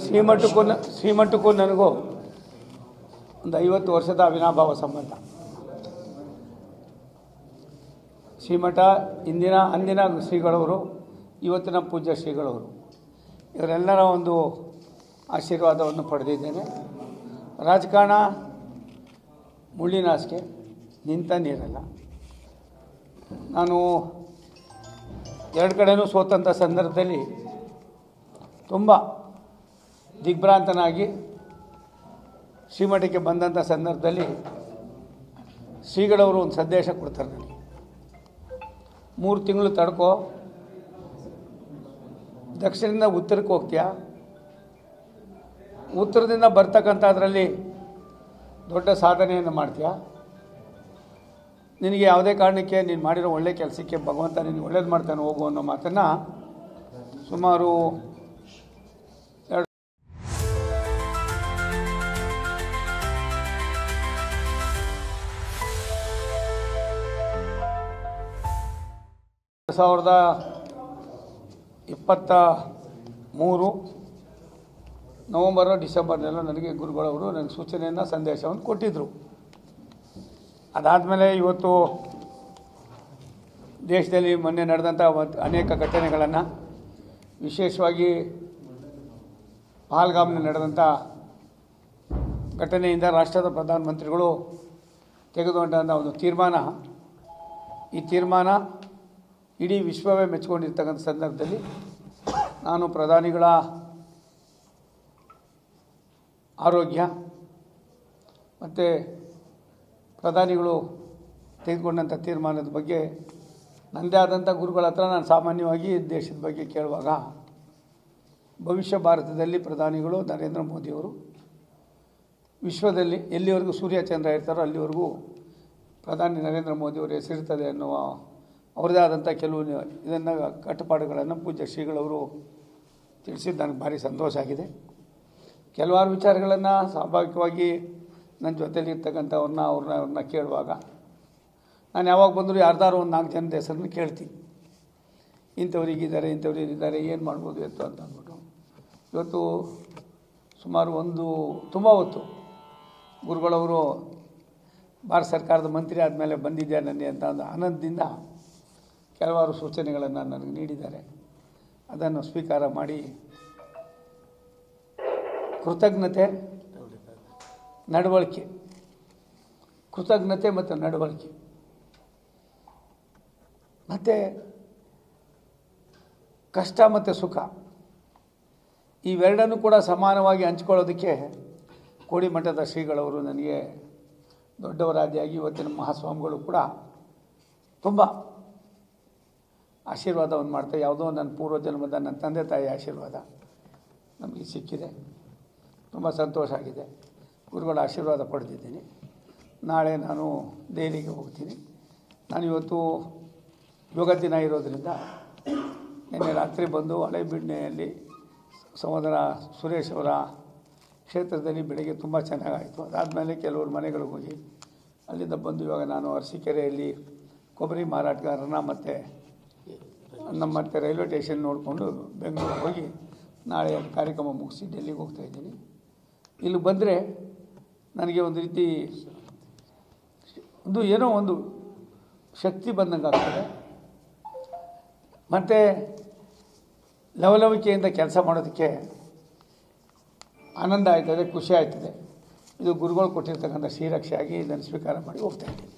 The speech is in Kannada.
ಶ್ರೀಮಠಕ್ಕೂ ನನಗೂ ಒಂದು 50 ವರ್ಷದ ಅವಿನಾಭಾವ ಸಂಬಂಧ. ಶ್ರೀಮಠ ಅಂದಿನ ಶ್ರೀಗಳವರು, ಇವತ್ತಿನ ಪೂಜ್ಯ ಶ್ರೀಗಳವರು, ಇವರೆಲ್ಲರ ಒಂದು ಆಶೀರ್ವಾದವನ್ನು ಪಡೆದಿದ್ದೇನೆ. ರಾಜಕಾರಣ ಮುಳ್ಳಿನ ಹಾಸಿಗೆ, ನಿಂತ ನೀರಲ್ಲ. ನಾನು 2 ಕಡೆನೂ ಸೋತಂಥ ಸಂದರ್ಭದಲ್ಲಿ ತುಂಬ ದಿಗ್ಭ್ರಾಂತನಾಗಿ ಶ್ರೀಮಠಕ್ಕೆ ಬಂದಂಥ ಸಂದರ್ಭದಲ್ಲಿ ಶ್ರೀಗಳವರು ಒಂದು ಸಂದೇಶ ಕೊಡ್ತಾರೆ ನನಗೆ. 3 ತಿಂಗಳು ತಡ್ಕೋ, ದಕ್ಷಿಣದಿಂದ ಉತ್ತರಕ್ಕೆ ಹೋಗ್ತೀಯ, ಉತ್ತರದಿಂದ ಬರ್ತಕ್ಕಂಥದ್ರಲ್ಲಿ ದೊಡ್ಡ ಸಾಧನೆಯನ್ನು ಮಾಡ್ತೀಯ, ನಿನಗೆ ಯಾವುದೇ ಕಾರಣಕ್ಕೆ ನೀನು ಮಾಡಿರೋ ಒಳ್ಳೆ ಕೆಲಸಕ್ಕೆ ಭಗವಂತ ನಿನಗೆ ಒಳ್ಳೇದು ಮಾಡ್ತಾನೆ ಹೋಗು ಅನ್ನೋ ಮಾತನ್ನು ಸುಮಾರು ಸಾವಿರದ 23 ನವಂಬರ್ ಡಿಸೆಂಬರ್ನೆಲ್ಲ ನನಗೆ ಗುರುಗಳವರು ನನಗೆ ಸೂಚನೆಯನ್ನು ಸಂದೇಶವನ್ನು ಕೊಟ್ಟಿದ್ದರು. ಅದಾದಮೇಲೆ ಇವತ್ತು ದೇಶದಲ್ಲಿ ಮೊನ್ನೆ ನಡೆದಂಥ ಅನೇಕ ಘಟನೆಗಳನ್ನು, ವಿಶೇಷವಾಗಿ ಪಹಲ್ಗಾಮ್ನಲ್ಲಿ ನಡೆದಂಥ ಘಟನೆಯಿಂದ ರಾಷ್ಟ್ರದ ಪ್ರಧಾನಮಂತ್ರಿಗಳು ತೆಗೆದುಕೊಂಡಂಥ ಒಂದು ತೀರ್ಮಾನ, ಈ ತೀರ್ಮಾನ ಇಡೀ ವಿಶ್ವವೇ ಮೆಚ್ಚಿಕೊಂಡಿರ್ತಕ್ಕಂಥ ಸಂದರ್ಭದಲ್ಲಿ ನಾನು ಪ್ರಧಾನಿಗಳ ಆರೋಗ್ಯ ಮತ್ತು ಪ್ರಧಾನಿಗಳು ತೆಗೆದುಕೊಂಡಂಥ ತೀರ್ಮಾನದ ಬಗ್ಗೆ ನನ್ನದೇ ಆದಂಥ ಗುರುಗಳ ಹತ್ರ ನಾನು ಸಾಮಾನ್ಯವಾಗಿ ದೇಶದ ಬಗ್ಗೆ ಕೇಳುವಾಗ, ಭವಿಷ್ಯ ಭಾರತದಲ್ಲಿ ಪ್ರಧಾನಿಗಳು ನರೇಂದ್ರ ಮೋದಿಯವರು ವಿಶ್ವದಲ್ಲಿ ಎಲ್ಲಿವರೆಗೂ ಸೂರ್ಯ ಚಂದ್ರ ಇರ್ತಾರೋ ಅಲ್ಲಿವರೆಗೂ ಪ್ರಧಾನಿ ನರೇಂದ್ರ ಮೋದಿಯವರು ಹೆಸರಿರ್ತದೆ ಅನ್ನುವ ಅವ್ರದ್ದೇ ಆದಂಥ ಕೆಲವು ಇದನ್ನು ಕಟ್ಟುಪಾಡುಗಳನ್ನು ಪೂಜ್ಯ ಶ್ರೀಗಳವರು ತಿಳಿಸಿದ್ದು ನನಗೆ ಭಾರಿ ಸಂತೋಷ ಆಗಿದೆ. ಕೆಲವಾರು ವಿಚಾರಗಳನ್ನು ಸ್ವಾಭಾವಿಕವಾಗಿ ನನ್ನ ಜೊತೆಲಿರ್ತಕ್ಕಂಥವ್ರನ್ನ ಕೇಳುವಾಗ ನಾನು ಯಾವಾಗ ಬಂದರೂ ಯಾರ್ದಾರು ಒಂದು 4 ಜನದ ಹೆಸರನ್ನು ಕೇಳ್ತೀನಿ. ಇಂಥವ್ರಿಗಿದ್ದಾರೆ, ಇಂಥವ್ರಿಗಿದ್ದಾರೆ, ಏನು ಮಾಡ್ಬೋದು ಎತ್ತು ಅಂತ ಅಂದ್ಬಿಟ್ಟು ಇವತ್ತು ಸುಮಾರು ತುಂಬ ಹೊತ್ತು ಗುರುಗಳವರು ಭಾರತ ಸರ್ಕಾರದ ಮಂತ್ರಿ ಆದಮೇಲೆ ಬಂದಿದ್ದೆ ನನಗೆ ಅಂತ ಒಂದು ಆನಂದದಿಂದ ಕೆಲವಾರು ಸೂಚನೆಗಳನ್ನು ನನಗೆ ನೀಡಿದ್ದಾರೆ. ಅದನ್ನು ಸ್ವೀಕಾರ ಮಾಡಿ ಕೃತಜ್ಞತೆ ಮತ್ತು ನಡವಳಿಕೆ ಮತ್ತು ಕಷ್ಟ ಮತ್ತು ಸುಖ ಇವೆರಡನ್ನೂ ಕೂಡ ಸಮಾನವಾಗಿ ಹಂಚ್ಕೊಳ್ಳೋದಕ್ಕೆ ಕೋಡಿಮಠದ ಶ್ರೀಗಳವರು ನನಗೆ ದೊಡ್ಡವರಾದಿಯಾಗಿ ಇವತ್ತಿನ ಮಹಾಸ್ವಾಮಿಗಳು ಕೂಡ ತುಂಬ ಆಶೀರ್ವಾದವನ್ನು ಮಾಡ್ತಾರೆ. ಯಾವುದೋ ನನ್ನ ಪೂರ್ವಜನ್ಮದ ನನ್ನ ತಂದೆ ತಾಯಿ ಆಶೀರ್ವಾದ ನಮಗೆ ಸಿಕ್ಕಿದೆ. ತುಂಬ ಸಂತೋಷ ಆಗಿದೆ. ಗುರುಗಳ ಆಶೀರ್ವಾದ ಪಡೆದಿದ್ದೀನಿ. ನಾಳೆ ನಾನು ದೆಹಲಿಗೆ ಹೋಗ್ತೀನಿ. ನಾನಿವತ್ತು ಯೋಗ ದಿನ ಇರೋದರಿಂದ ನಿನ್ನೆ ರಾತ್ರಿ ಬಂದು ಹಳೆಬೀಡ್ನೆಯಲ್ಲಿ ಸಹೋದರ ಸುರೇಶ್ ಅವರ ಕ್ಷೇತ್ರದಲ್ಲಿ ಬೆಳಗ್ಗೆ ತುಂಬ ಚೆನ್ನಾಗಾಯಿತು. ಅದಾದಮೇಲೆ ಕೆಲವರು ಮನೆಗಳಿಗೆ ಹೋಗಿ ಅಲ್ಲಿಂದ ಬಂದು ಇವಾಗ ನಾನು ಅರಸೀಕೆರೆಯಲ್ಲಿ ಕೊಬ್ಬರಿ ಮಾರಾಟಗಾರರನ್ನ ಮತ್ತು ರೈಲ್ವೆ ಸ್ಟೇಷನ್ ನೋಡಿಕೊಂಡು ಬೆಂಗಳೂರಿಗೆ ಹೋಗಿ ನಾಳೆ ಕಾರ್ಯಕ್ರಮ ಮುಗಿಸಿ ಡೆಲ್ಲಿಗೆ ಹೋಗ್ತಾಯಿದ್ದೀನಿ. ಇಲ್ಲಿ ಬಂದರೆ ನನಗೆ ಒಂದು ರೀತಿ ಏನೋ ಒಂದು ಶಕ್ತಿ ಬಂದಂಗೆ ಆಗ್ತದೆ. ಮತ್ತು ಲವಲವಿಕೆಯಿಂದ ಕೆಲಸ ಮಾಡೋದಕ್ಕೆ ಆನಂದ ಆಯ್ತದೆ, ಖುಷಿ ಆಯ್ತದೆ. ಇದು ಗುರುಗಳು ಕೊಟ್ಟಿರ್ತಕ್ಕಂಥ ಶ್ರೀರಕ್ಷೆಯಾಗಿ ಇದನ್ನು ಸ್ವೀಕಾರ ಮಾಡಿ ಹೋಗ್ತಾಯಿದ್ದೀನಿ.